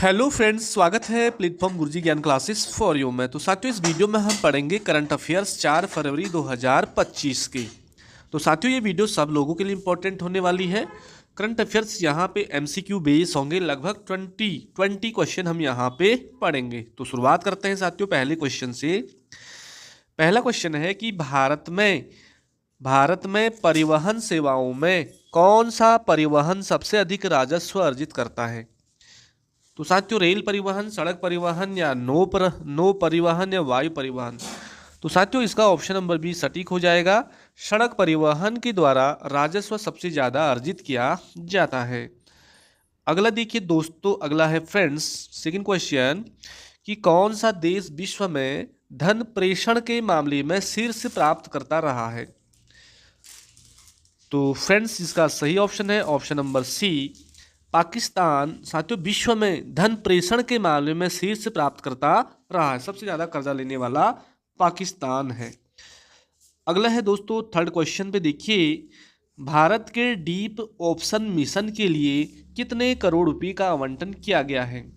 Hello friends, स्वागत है platform गुरुजी ज्ञान क्लासेस फॉर यू में। तो साथियों, इस वीडियो में हम पढ़ेंगे करंट अफेयर्स 4 फरवरी 2025 के। तो साथियों, ये वीडियो सब लोगों के लिए इंपॉर्टेंट होने वाली है। करंट अफेयर्स यहाँ पे एमसीक्यू बेस होंगे, लगभग 20 क्वेश्चन हम यहाँ पे पढ़ेंगे। तो शुरुआत करते हैं साथियों पहले क्वेश्चन से। पहला क्वेश्चन है कि भारत में परिवहन सेवाओं में कौन सा परिवहन सबसे अधिक राजस्व अर्जित करता है? तो साथियों, रेल परिवहन, सड़क परिवहन या नो परिवहन या वायु परिवहन। तो साथियों, इसका ऑप्शन नंबर बी सटीक हो जाएगा। सड़क परिवहन के द्वारा राजस्व सबसे ज़्यादा अर्जित किया जाता है। अगला देखिए दोस्तों, अगला है फ्रेंड्स सेकंड क्वेश्चन कि कौन सा देश विश्व में धन प्रेषण के मामले में शीर्ष प्राप्त करता रहा है? तो फ्रेंड्स, इसका सही ऑप्शन है ऑप्शन नंबर सी, पाकिस्तान। साथियों, विश्व में धन प्रेषण के मामले में शीर्ष प्राप्त करता रहा है। सबसे ज्यादा कर्जा लेने वाला पाकिस्तान है। अगला है दोस्तों थर्ड क्वेश्चन पे देखिए, भारत के डीप ऑप्शन मिशन के लिए कितने करोड़ रुपए का आवंटन किया गया है?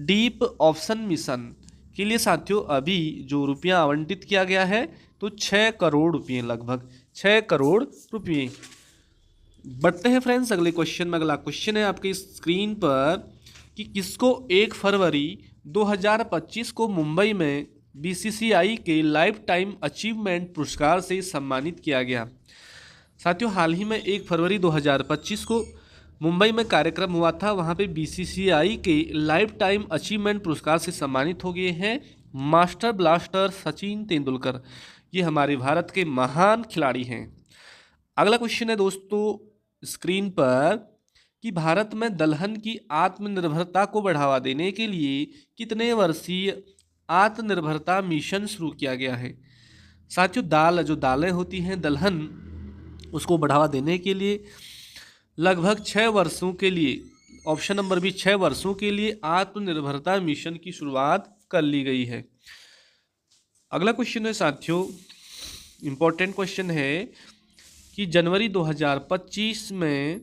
डीप ऑप्शन मिशन के लिए साथियों अभी जो रुपया आवंटित किया गया है तो 6 करोड़ रुपये, लगभग 6 करोड़ रुपये। बढ़ते हैं फ्रेंड्स अगले क्वेश्चन में। अगला क्वेश्चन है आपकी स्क्रीन पर कि किसको 1 फरवरी 2025 को मुंबई में बीसीसीआई के लाइफ टाइम अचीवमेंट पुरस्कार से सम्मानित किया गया? साथियों, हाल ही में 1 फरवरी 2025 को मुंबई में कार्यक्रम हुआ था। वहां पे बीसीसीआई के लाइफ टाइम अचीवमेंट पुरस्कार से सम्मानित हो गए हैं मास्टर ब्लास्टर सचिन तेंदुलकर। ये हमारे भारत के महान खिलाड़ी हैं। अगला क्वेश्चन है दोस्तों स्क्रीन पर कि भारत में दलहन की आत्मनिर्भरता को बढ़ावा देने के लिए कितने वर्षीय आत्मनिर्भरता मिशन शुरू किया गया है? साथियों, जो दालें होती हैं दलहन, उसको बढ़ावा देने के लिए लगभग 6 वर्षों के लिए, ऑप्शन नंबर बी 6 वर्षों के लिए आत्मनिर्भरता मिशन की शुरुआत कर ली गई है। अगला क्वेश्चन है साथियों, इंपॉर्टेंट क्वेश्चन है कि जनवरी 2025 में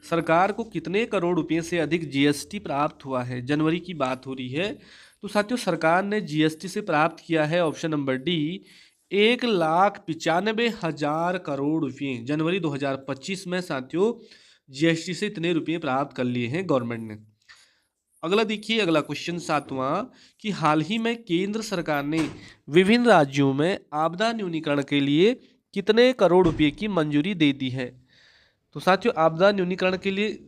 सरकार को कितने करोड़ रुपए से अधिक जीएसटी प्राप्त हुआ है? जनवरी की बात हो रही है। तो साथियों, सरकार ने जीएसटी से प्राप्त किया है ऑप्शन नंबर डी 1,95,000 करोड़ रुपये। जनवरी 2025 में साथियों जीएसटी से इतने रुपये प्राप्त कर लिए हैं गवर्नमेंट ने। अगला देखिए, अगला क्वेश्चन सातवां कि हाल ही में केंद्र सरकार ने विभिन्न राज्यों में आपदा न्यूनीकरण के लिए कितने करोड़ रुपए की मंजूरी दे दी है? तो साथियों, आपदा न्यूनीकरण के लिए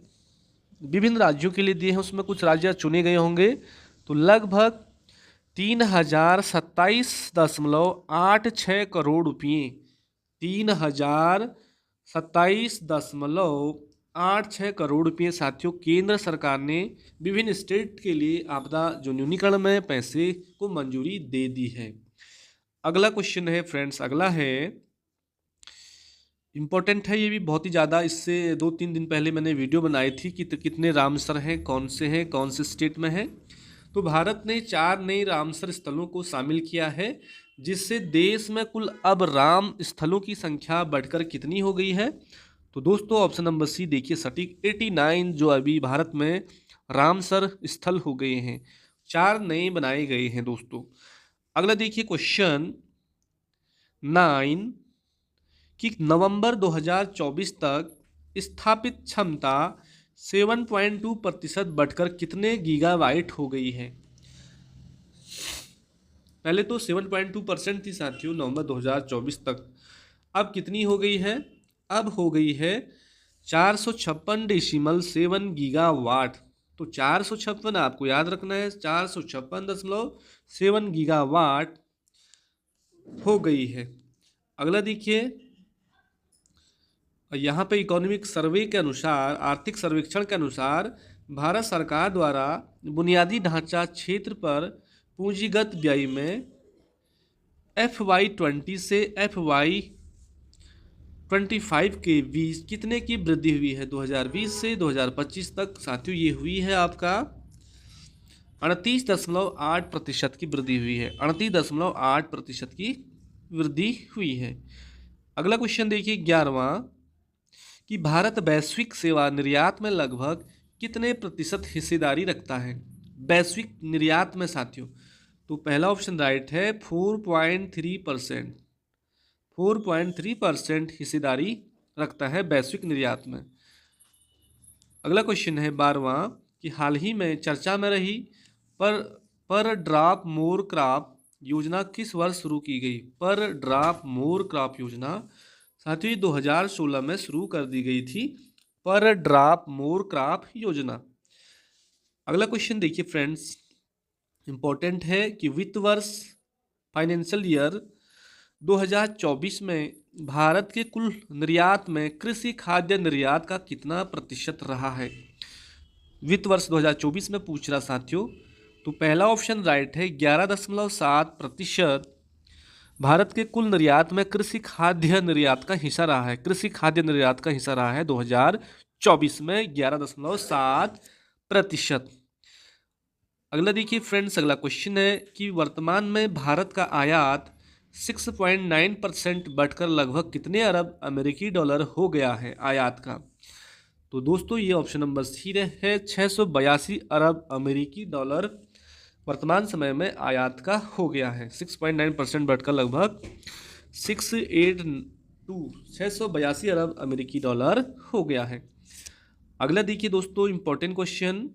विभिन्न राज्यों के लिए दिए हैं, उसमें कुछ राज्य चुने गए होंगे। तो लगभग 3027.86 करोड़ रुपये, 3027.86 करोड़ रुपये साथियों केंद्र सरकार ने विभिन्न स्टेट के लिए आपदा जो न्यूनीकरण में पैसे को मंजूरी दे दी है। अगला क्वेश्चन है फ्रेंड्स, अगला है इम्पोर्टेंट है, ये भी बहुत ही ज़्यादा। इससे 2-3 दिन पहले मैंने वीडियो बनाई थी कि कितने रामसर हैं, कौन से स्टेट में हैं। तो भारत ने 4 नए रामसर स्थलों को शामिल किया है, जिससे देश में कुल अब राम स्थलों की संख्या बढ़कर कितनी हो गई है? तो दोस्तों ऑप्शन नंबर सी देखिए सटीक 89 जो अभी भारत में रामसर स्थल हो गए हैं, 4 नए बनाए गए हैं दोस्तों। अगला देखिए क्वेश्चन 9 कि नवंबर 2024 तक स्थापित क्षमता 7.2% बढ़कर कितने गीगाबाइट हो गई है? पहले तो 7.2% थी साथियों नवंबर 2024 तक, अब कितनी हो गई है? अब हो गई है 456.7 गीगावाट। तो 456 आपको याद रखना है, 456.7 गीगावाट हो गई है। अगला देखिए, यहाँ पे इकोनॉमिक सर्वे के अनुसार, आर्थिक सर्वेक्षण के अनुसार भारत सरकार द्वारा बुनियादी ढांचा क्षेत्र पर पूंजीगत व्यय में FY20 से FY25 के बीच कितने की वृद्धि हुई है? 2020 से 2025 तक साथियों ये हुई है आपका 38.8% की वृद्धि हुई है। 38.8% की वृद्धि हुई है। अगला क्वेश्चन देखिए 11वां कि भारत वैश्विक सेवा निर्यात में लगभग कितने प्रतिशत हिस्सेदारी रखता है वैश्विक निर्यात में साथियों? तो पहला ऑप्शन राइट है 4.3%। 4.3% हिस्सेदारी रखता है वैश्विक निर्यात में। अगला क्वेश्चन है 12वां कि हाल ही में चर्चा में रही पर ड्रॉप मोर क्रॉप योजना किस वर्ष शुरू की गई? पर ड्रॉप मोर क्रॉप योजना साथियों 2016 में शुरू कर दी गई थी, पर ड्रॉप मोर क्रॉप योजना। अगला क्वेश्चन देखिए फ्रेंड्स, इंपॉर्टेंट है कि वित्त वर्ष फाइनेंशियल ईयर 2024 में भारत के कुल निर्यात में कृषि खाद्य निर्यात का कितना प्रतिशत रहा है? वित्त वर्ष 2024 में पूछ रहा साथियों। तो पहला ऑप्शन राइट है 11.7% भारत के कुल निर्यात में कृषि खाद्य निर्यात का हिस्सा रहा है। कृषि खाद्य निर्यात का हिस्सा रहा है 2024 में 11.7%। अगला देखिए फ्रेंड्स, अगला क्वेश्चन है कि वर्तमान में भारत का आयात 6.9% बढ़कर लगभग कितने अरब अमेरिकी डॉलर हो गया है आयात का? तो दोस्तों ये ऑप्शन नंबर सी है 682 अरब अमेरिकी डॉलर वर्तमान समय में आयात का हो गया है। 6.9% बढ़कर लगभग 682 अरब अमेरिकी डॉलर हो गया है। अगला देखिए दोस्तों इंपॉर्टेंट क्वेश्चन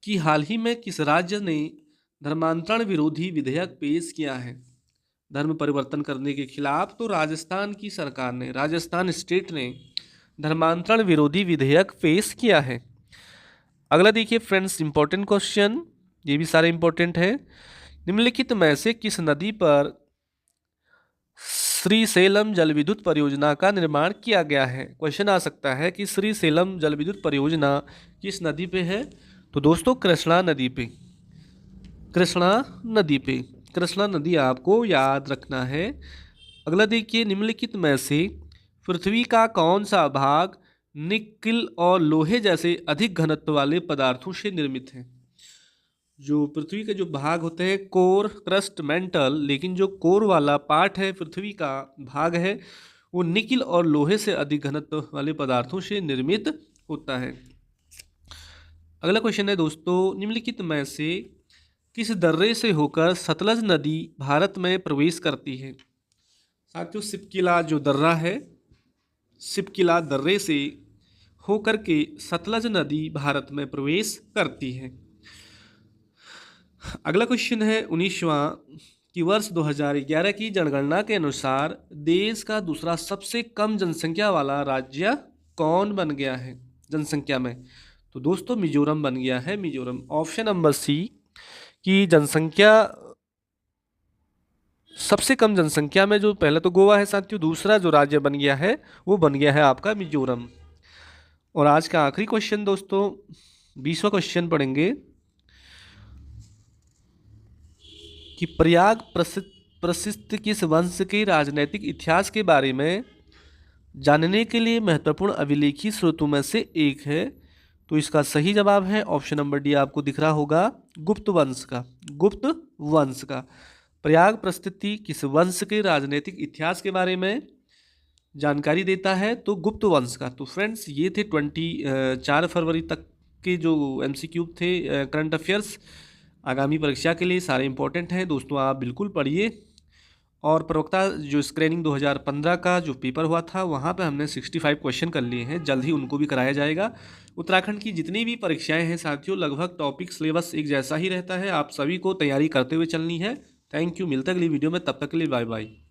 कि हाल ही में किस राज्य ने धर्मांतरण विरोधी विधेयक पेश किया है धर्म परिवर्तन करने के खिलाफ? तो राजस्थान की सरकार ने, राजस्थान स्टेट ने धर्मांतरण विरोधी विधेयक पेश किया है। अगला देखिए फ्रेंड्स इंपॉर्टेंट क्वेश्चन, ये भी सारे इंपॉर्टेंट है। निम्नलिखित में से किस नदी पर श्रीशैलम जल विद्युत परियोजना का निर्माण किया गया है? क्वेश्चन आ सकता है कि श्रीशैलम जल विद्युत परियोजना किस नदी पे है? तो दोस्तों कृष्णा नदी पे, कृष्णा नदी पे, कृष्णा नदी आपको याद रखना है। अगला देखिए निम्नलिखित में से पृथ्वी का कौन सा भाग निकिल और लोहे जैसे अधिक घनत्व वाले पदार्थों से निर्मित है? जो पृथ्वी के जो भाग होते हैं कोर, क्रस्ट, मेंटल, लेकिन जो कोर वाला पार्ट है पृथ्वी का भाग है वो निकिल और लोहे से अधिक घनत्व वाले पदार्थों से निर्मित होता है। अगला क्वेश्चन है दोस्तों, निम्नलिखित में से किस दर्रे से होकर सतलज नदी भारत में प्रवेश करती है? साथियों सिपकिला जो दर्रा है, सिपकिला दर्रे से होकर के सतलज नदी भारत में प्रवेश करती है। अगला क्वेश्चन है 19वां कि वर्ष 2011 की जनगणना के अनुसार देश का दूसरा सबसे कम जनसंख्या वाला राज्य कौन बन गया है जनसंख्या में? तो दोस्तों मिजोरम बन गया है, मिजोरम। ऑप्शन नंबर सी की जनसंख्या सबसे कम जनसंख्या में जो पहला तो गोवा है साथियों, दूसरा जो राज्य बन गया है वो बन गया है आपका मिजोरम। और आज का आखिरी क्वेश्चन दोस्तों 20वां क्वेश्चन पढ़ेंगे कि प्रयाग प्रसिद्ध किस वंश के राजनैतिक इतिहास के बारे में जानने के लिए महत्वपूर्ण अभिलेखी स्रोतों में से एक है? तो इसका सही जवाब है ऑप्शन नंबर डी, आपको दिख रहा होगा गुप्त वंश का, गुप्त वंश का। प्रयाग प्रसिद्धि किस वंश के राजनीतिक इतिहास के बारे में जानकारी देता है? तो गुप्त वंश का। तो फ्रेंड्स ये थे 4 फरवरी तक के जो MCQ थे करंट अफेयर्स आगामी परीक्षा के लिए, सारे इंपॉर्टेंट हैं दोस्तों, आप बिल्कुल पढ़िए। और प्रवक्ता जो स्क्रीनिंग 2015 का जो पेपर हुआ था वहाँ पे हमने 65 क्वेश्चन कर लिए हैं, जल्द ही उनको भी कराया जाएगा। उत्तराखंड की जितनी भी परीक्षाएं हैं साथियों लगभग टॉपिक सिलेबस एक जैसा ही रहता है, आप सभी को तैयारी करते हुए चलनी है। थैंक यू, मिलते अगली वीडियो में, तब तक के लिए बाय बाय।